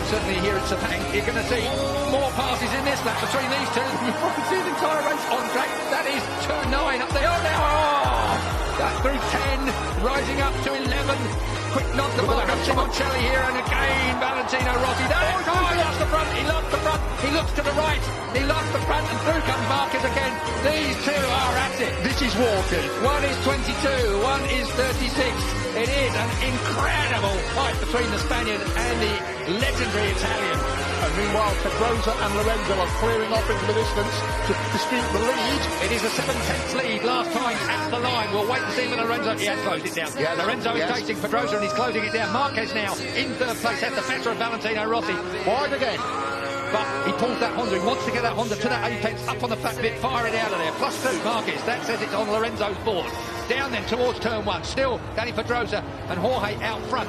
certainly here at Sepang. You're going to see more passes in this lap between these two. You can see the entire race on track. That is 2.9 up there. Oh, now, that's through 10, rising up to 11. Quick nod to Marco Simoncelli here, and again Valentino Rossi. He lost the front, he lost the front, he looks to the right, he lost the front, and through comes Marquez again. These two are at it. This is walking. One is 22, one is 36. It is an incredible fight between the Spaniard and the legendary Italian. And meanwhile, Pedrosa and Lorenzo are clearing off into the distance to dispute the lead. It is a 7/10 lead last time at the line. We'll wait and see when Lorenzo... He has closed it down. Yes, Lorenzo is chasing Pedrosa and he's closing it down. Marquez now in third place has the better of Valentino Rossi. Wide again. But he pulls that Honda. He wants to get that Honda to that apex, up on the flat bit, fire it out of there. +2 Marquez. That says it's on Lorenzo's board. Down then towards turn 1. Still Dani Pedrosa and Jorge out front.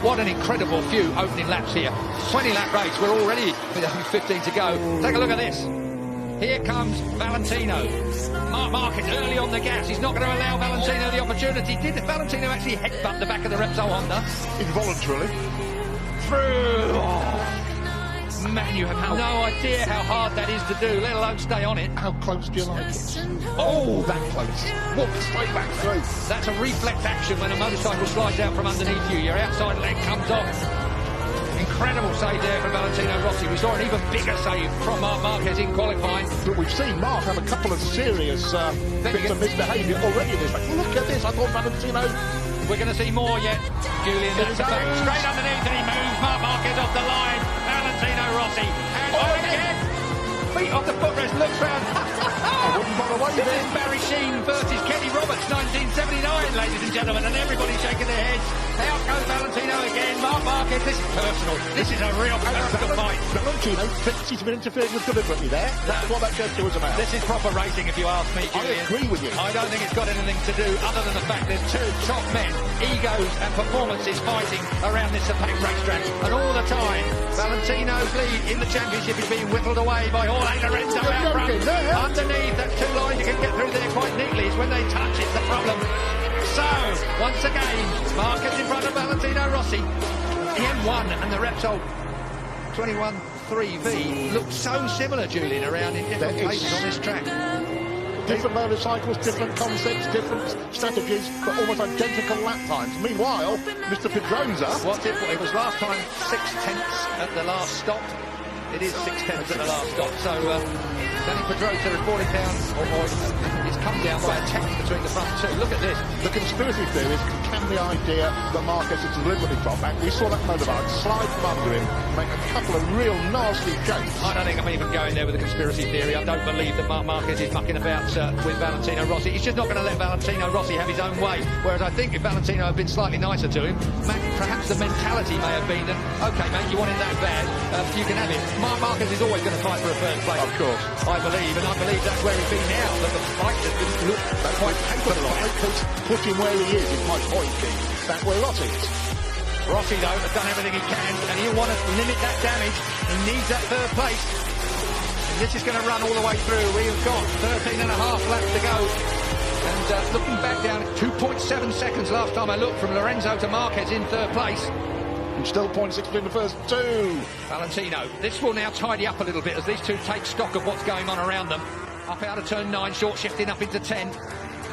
What an incredible few opening laps here. 20-lap race. We're already with only 15 to go. Take a look at this. Here comes Valentino. Marc Marquez early on the gas. He's not going to allow Valentino the opportunity. Did Valentino actually headbutt the back of the Repsol Honda? Involuntarily. Through. Oh. Man, you have no idea how hard that is to do, let alone stay on it. How close do you like it? Oh, that close. Walk straight back through. That's a reflex action when a motorcycle slides out from underneath you. Your outside leg comes off. Incredible save there from Valentino Rossi. We saw an even bigger save from Marc Marquez in qualifying. But we've seen Marc have a couple of serious bits of misbehaviour already in this race. Look at this. I thought Valentino... We're going to see more yet. Julian, that's straight underneath and he moves Marc Marquez off the line. Valentino Rossi. And again. Feet off the footrest, looks round. This is Barry Sheen versus Kenny Roberts, 1979, ladies and gentlemen, and everybody's shaking their heads. Out goes Valentino again. Marc Marquez, this is personal. This is a real personal fight. Valentino thinks he's been interfering with deliberately there. That's what that gesture was about. This is proper racing, if you ask me, Julian. I agree with you. I don't think it's got anything to do other than the fact there's two top men, egos and performances fighting around this Sepang racetrack. And all the time, Valentino's lead in the championship is being whittled away by Jorge Lorenzo out front. Underneath, that's two lines you can get through there quite neatly. It's when they touch, it's the problem. So, once again, Marquez in front of Valentino Rossi. The M1 and the Repsol 21-3V look so similar, Julian, around in different places on this track. Different motorcycles, different concepts, different strategies, but almost identical lap times. Meanwhile, Mr. Pedrosa... What's it? It was last time 6/10 at the last stop. It is 6/10 at the last stop. So, Dani Pedrosa is falling down, or he's come down by a tenth between the front two. Look at this. The conspiracy theory is, can the idea that Marquez is deliberately dropped back? We saw that motorbike slide from under him, make a couple of real nasty jumps. I don't think I'm even going there with the conspiracy theory. I don't believe that Marc Marquez is mucking about with Valentino Rossi. He's just not going to let Valentino Rossi have his own way. Whereas I think if Valentino had been slightly nicer to him, perhaps the mentality may have been that, okay, mate, you want it that bad, you can have it. Marc Marquez is always going to fight for a first place. Of course. I believe, and I believe that's where he's been now. But the fight has been quite painful. The fight has put him where he is my point, Keith. That's where Rossi is. Rossi, though, has done everything he can, and he'll want to limit that damage. He needs that third place. And this is going to run all the way through. We've got 13 and a half laps to go. And looking back down, 2.7 seconds last time I looked from Lorenzo to Marquez in third place. And still 0.6 in the first two. Valentino. This will now tidy up a little bit as these two take stock of what's going on around them. Up out of turn 9, short shifting up into 10.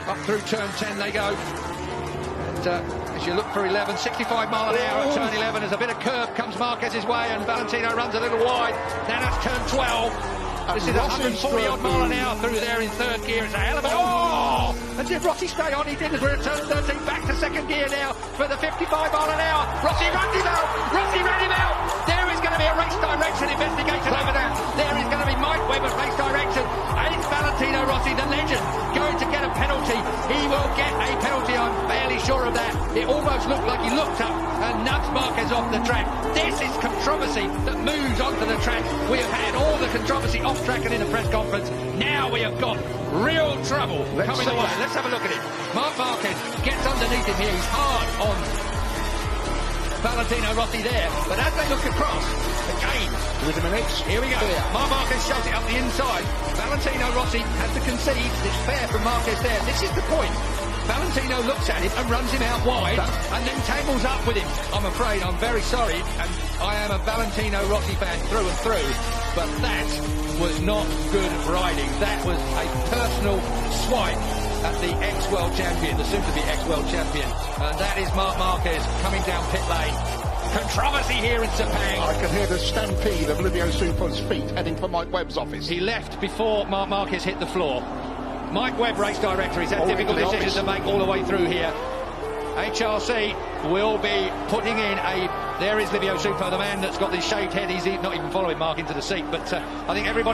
Up through turn 10 they go. And as you look for 11, 65 mile an hour at turn 11. As a bit of curve comes Marquez's way and Valentino runs a little wide. Now that's turn 12. This is 140 odd mile an hour through there in third gear. It's a hell of a... Oh! And did Rossi stay on? He did as we're at turn 13. Back to second gear now for the 55 mile an hour. Rossi runs him out. Rossi ran him out. There is going to be a race direction investigation over there. There is going to be Mike Webber's race direction. And it's Valentino Rossi, the legend, going to get a penalty. He will get a penalty. I'm fairly sure of that. It almost looked like he looked up and nudged Marquez off the track. This is controversy that moves onto the track. We have had all the controversy off track and in the press conference. Now we have got real trouble coming away. Let's have a look at it. Marc Marquez gets underneath him here. He's hard on Valentino Rossi there. But as they look across, again, with a minute. Here we go. Marc Marquez shoves it up the inside. Valentino Rossi has to concede. It's fair from Marquez there. This is the point. Valentino looks at him and runs him out wide and then tangles up with him. I'm afraid, I'm very sorry, and I am a Valentino Rossi fan through and through, but that was not good riding. That was a personal swipe at the ex-world champion, the soon-to-be ex-world champion. And that is Marc Marquez coming down pit lane. Controversy here in Sepang. I can hear the stampede of Livio Sufo's feet heading for Mike Webb's office. He left before Marc Marquez hit the floor. Mike Webb, race director, he's had difficult decisions to make all the way through here. HRC will be putting in there is Livio Sufo, the man that's got this shaved head. He's not even following Mark into the seat, but I think everybody